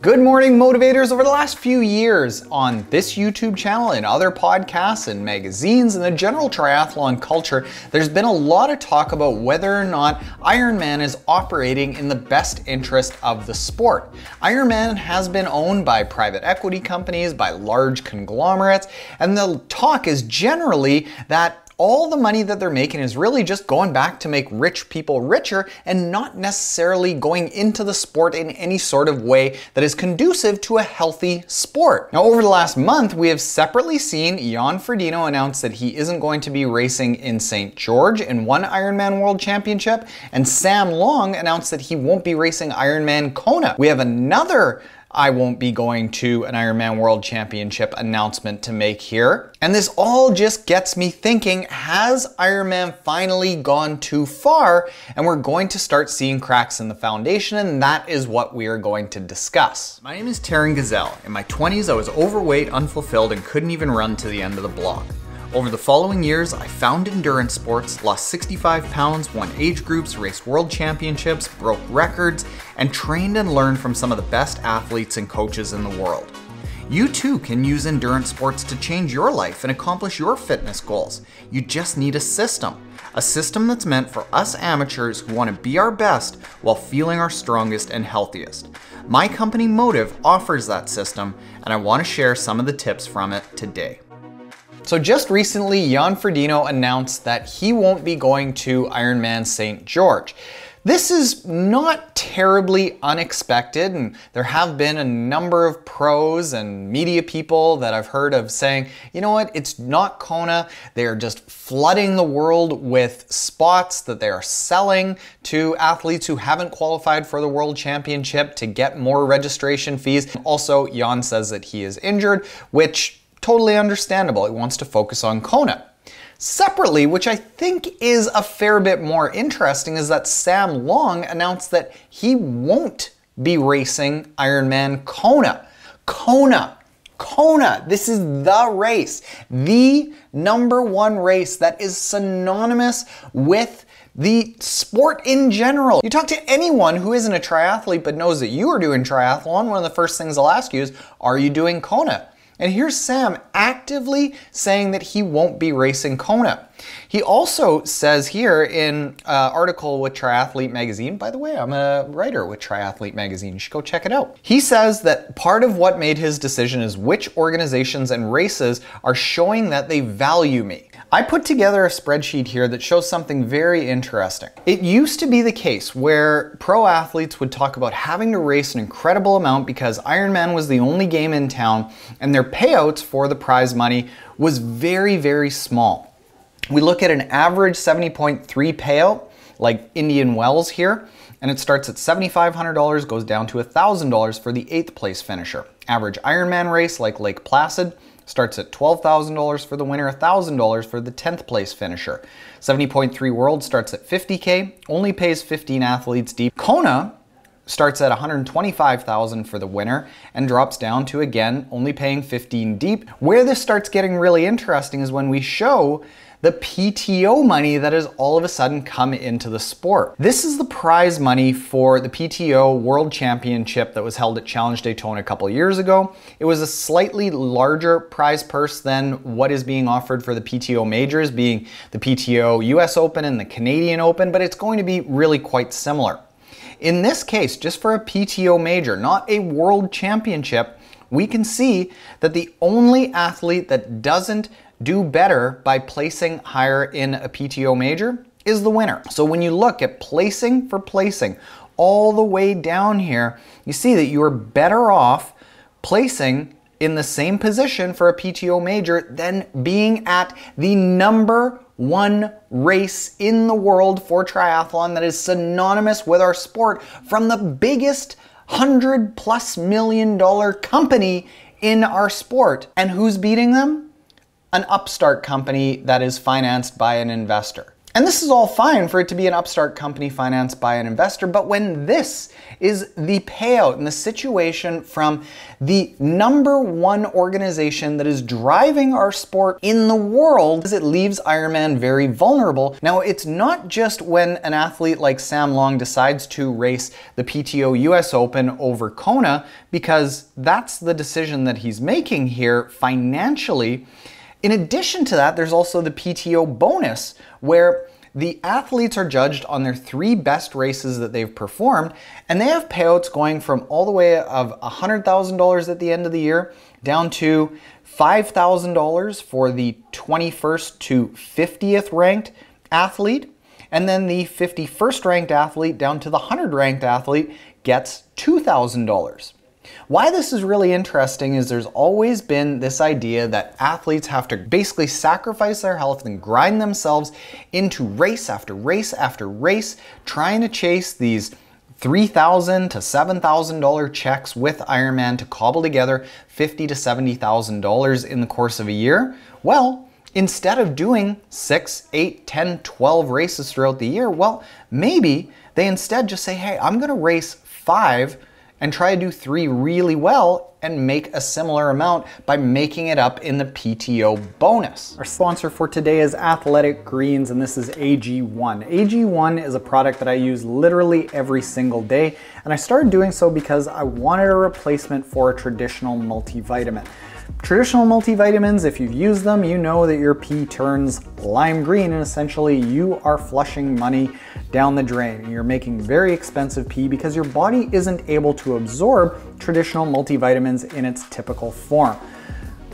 Good morning, motivators. Over the last few years on this YouTube channel and other podcasts and magazines and the general triathlon culture, there's been a lot of talk about whether or not Ironman is operating in the best interest of the sport. Ironman has been owned by private equity companies, by large conglomerates, and the talk is generally that all the money that they're making is really just going back to make rich people richer and not necessarily going into the sport in any sort of way that is conducive to a healthy sport. Now, over the last month, we have separately seen Frodeno announce that he isn't going to be racing in St. George in one IRONMAN World Championship, and Sam Long announced that he won't be racing Ironman Kona. We have another I won't be going to an Ironman World Championship announcement to make here. And this all just gets me thinking, has Ironman finally gone too far and we're going to start seeing cracks in the foundation? And that is what we are going to discuss. My name is Taren. In my 20s, I was overweight, unfulfilled, and couldn't even run to the end of the block. Over the following years, I found endurance sports, lost 65 pounds, won age groups, raced world championships, broke records, and trained and learned from some of the best athletes and coaches in the world. You too can use endurance sports to change your life and accomplish your fitness goals. You just need a system that's meant for us amateurs who want to be our best while feeling our strongest and healthiest. My company Motive offers that system, and I want to share some of the tips from it today. So just recently, Frodeno announced that he won't be going to Ironman St. George. This is not terribly unexpected, and there have been a number of pros and media people that I've heard of saying, you know what, it's not Kona. They are just flooding the world with spots that they are selling to athletes who haven't qualified for the World Championship to get more registration fees. Also, Jan says that he is injured, which totally understandable. He wants to focus on Kona. Separately, which I think is a fair bit more interesting, is that Sam Long announced that he won't be racing Ironman Kona. Kona, this is the race, the #1 race that is synonymous with the sport in general. You talk to anyone who isn't a triathlete but knows that you are doing triathlon, one of the first things they'll ask you is, are you doing Kona? And here's Sam actively saying that he won't be racing Kona. He also says here in an article with Triathlete magazine, by the way, I'm a writer with Triathlete magazine, you should go check it out. He says that part of what made his decision is which organizations and races are showing that they value me. I put together a spreadsheet here that shows something very interesting. It used to be the case where pro athletes would talk about having to race an incredible amount because Ironman was the only game in town and their payouts for the prize money was very, very small. We look at an average 70.3 payout, like Indian Wells here, and it starts at $7,500, goes down to $1,000 for the 8th place finisher. Average Ironman race like Lake Placid starts at $12,000 for the winner, $1,000 for the 10th place finisher. 70.3 World starts at $50K, only pays 15 athletes deep. Kona starts at $125,000 for the winner and drops down to, again, only paying 15 deep. Where this starts getting really interesting is when we show the PTO money that has all of a sudden come into the sport. This is the prize money for the PTO World Championship that was held at Challenge Daytona a couple years ago. It was a slightly larger prize purse than what is being offered for the PTO majors, being the PTO US Open and the Canadian Open, but it's going to be really quite similar. In this case, just for a PTO major, not a world championship, we can see that the only athlete that doesn't do better by placing higher in a PTO major is the winner. So when you look at placing for placing all the way down here, you see that you are better off placing in the same position for a PTO major than being at the #1 race in the world for triathlon that is synonymous with our sport from the biggest $100+ million company in our sport. And who's beating them? An upstart company that is financed by an investor. And this is all fine for it to be an upstart company financed by an investor, but when this is the payout and the situation from the #1 organization that is driving our sport in the world, it leaves Ironman very vulnerable. Now, it's not just when an athlete like Sam Long decides to race the PTO US Open over Kona, because that's the decision that he's making here financially. In addition to that, there's also the PTO bonus, where the athletes are judged on their 3 best races that they've performed, and they have payouts going from all the way of $100,000 at the end of the year down to $5,000 for the 21st to 50th ranked athlete, and then the 51st ranked athlete down to the 100 ranked athlete gets $2,000. Why this is really interesting is there's always been this idea that athletes have to basically sacrifice their health and grind themselves into race after race after race, trying to chase these $3,000 to $7,000 checks with Ironman to cobble together $50,000 to $70,000 in the course of a year. Well, instead of doing 6, 8, 10, 12 races throughout the year, well, maybe they instead just say, hey, I'm gonna race 5 and try to do 3 really well and make a similar amount by making it up in the PTO bonus. Our sponsor for today is Athletic Greens, and this is AG1. AG1 is a product that I use literally every single day, and I started doing so because I wanted a replacement for a traditional multivitamin. Traditional multivitamins, if you've used them, you know that your pee turns lime green, and essentially you are flushing money down the drain. You're making very expensive pee because your body isn't able to absorb traditional multivitamins in its typical form.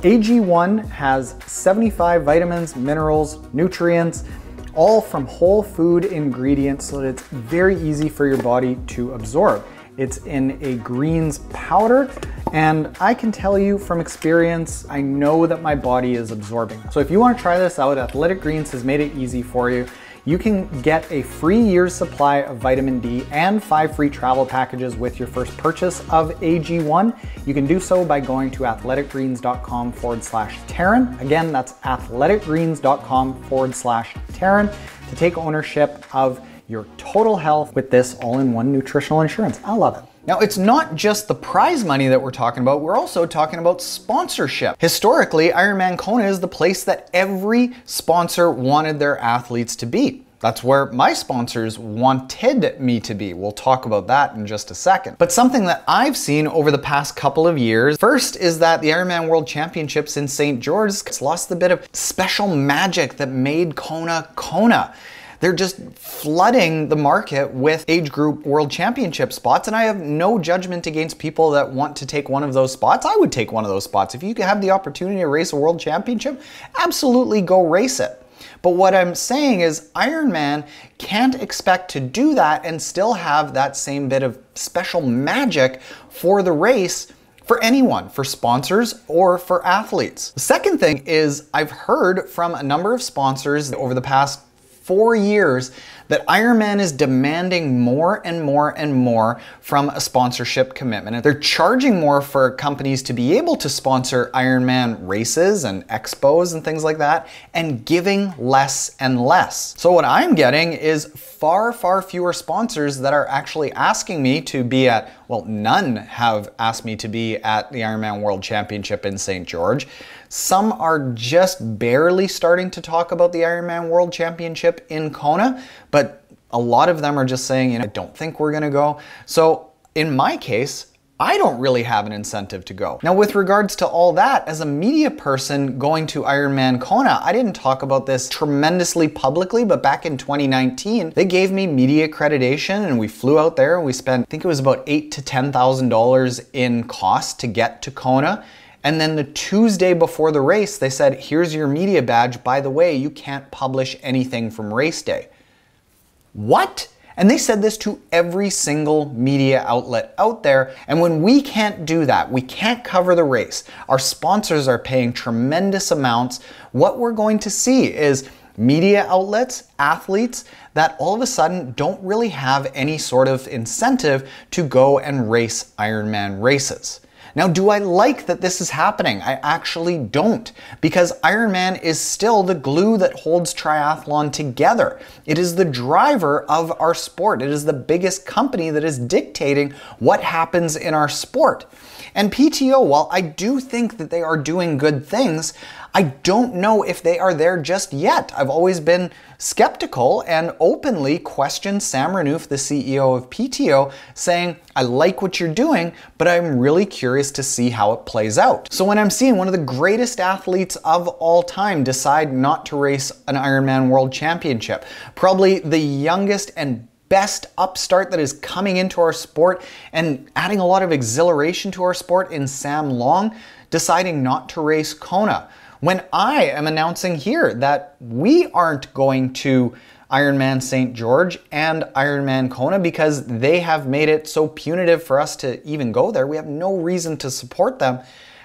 AG1 has 75 vitamins, minerals, nutrients, all from whole food ingredients so that it's very easy for your body to absorb. It's in a greens powder, and I can tell you from experience, I know that my body is absorbing. So if you want to try this out, Athletic Greens has made it easy for you. You can get a free year's supply of vitamin D and 5 free travel packages with your first purchase of AG1. You can do so by going to athleticgreens.com/Taren. Again, that's athleticgreens.com/Taren to take ownership of your total health with this all-in-one nutritional insurance. I love it. Now, it's not just the prize money that we're talking about, we're also talking about sponsorship. Historically, Ironman Kona is the place that every sponsor wanted their athletes to be. That's where my sponsors wanted me to be. We'll talk about that in just a second. But something that I've seen over the past couple of years, first is that the IRONMAN World Championships in St. George has lost a bit of special magic that made Kona Kona. They're just flooding the market with age group world championship spots, and I have no judgment against people that want to take one of those spots. I would take one of those spots. If you have the opportunity to race a world championship, absolutely go race it. But what I'm saying is Ironman can't expect to do that and still have that same bit of special magic for the race for anyone, for sponsors or for athletes. The second thing is I've heard from a number of sponsors over the past 4 years that Ironman is demanding more and more and more from a sponsorship commitment. They're charging more for companies to be able to sponsor Ironman races and expos and things like that, and giving less and less. So what I'm getting is far, far fewer sponsors that are actually asking me to be at, well, none have asked me to be at the Ironman World Championship in St. George. Some are just barely starting to talk about the Ironman World Championship in Kona, but a lot of them are just saying, you know, I don't think we're gonna go. So in my case, I don't really have an incentive to go. Now, with regards to all that, as a media person going to Ironman Kona, I didn't talk about this tremendously publicly, but back in 2019, they gave me media accreditation and we flew out there and we spent, I think it was about $8,000 to $10,000 in cost to get to Kona. And then the Tuesday before the race, they said, here's your media badge. By the way, you can't publish anything from race day. What? And they said this to every single media outlet out there. And when we can't do that, we can't cover the race, our sponsors are paying tremendous amounts, what we're going to see is media outlets, athletes that all of a sudden don't really have any sort of incentive to go and race Ironman races. Now, do I like that this is happening? I actually don't, because Ironman is still the glue that holds triathlon together. It is the driver of our sport. It is the biggest company that is dictating what happens in our sport. And PTO, while I do think that they are doing good things, I don't know if they are there just yet. I've always been skeptical and openly questioned Sam Renouf, the CEO of PTO, saying, I like what you're doing, but I'm really curious to see how it plays out. So when I'm seeing one of the greatest athletes of all time decide not to race an Ironman World Championship, probably the youngest and best upstart that is coming into our sport and adding a lot of exhilaration to our sport in Sam Long, deciding not to race Kona. When I am announcing here that we aren't going to Ironman St. George and Ironman Kona because they have made it so punitive for us to even go there, we have no reason to support them.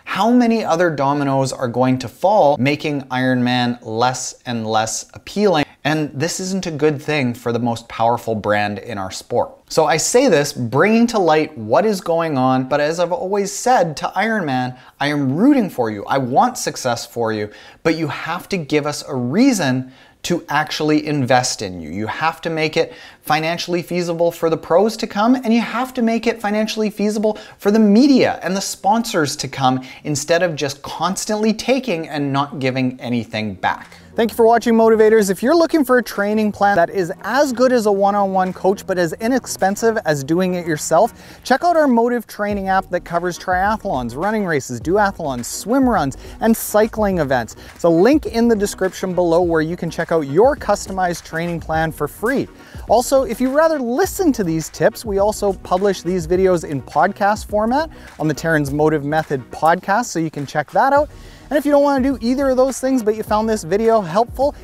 How many other dominoes are going to fall, making Ironman less and less appealing? And this isn't a good thing for the most powerful brand in our sport. So I say this, bringing to light what is going on, but as I've always said to Ironman, I am rooting for you. I want success for you, but you have to give us a reason to actually invest in you. You have to make it financially feasible for the pros to come, and you have to make it financially feasible for the media and the sponsors to come instead of just constantly taking and not giving anything back. Thank you for watching, motivators. If you're looking for a training plan that is as good as a one-on-one coach but as inexpensive as doing it yourself, check out our Motive training app that covers triathlons, running races, duathlons, swim runs, and cycling events. There's a link in the description below where you can check out your customized training plan for free. Also, if you'd rather listen to these tips, we also publish these videos in podcast format on the Taren's Motive Method podcast, so you can check that out. And if you don't want to do either of those things, but you found this video helpful,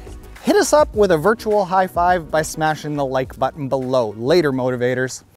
hit us up with a virtual high five by smashing the like button below. Later, motivators.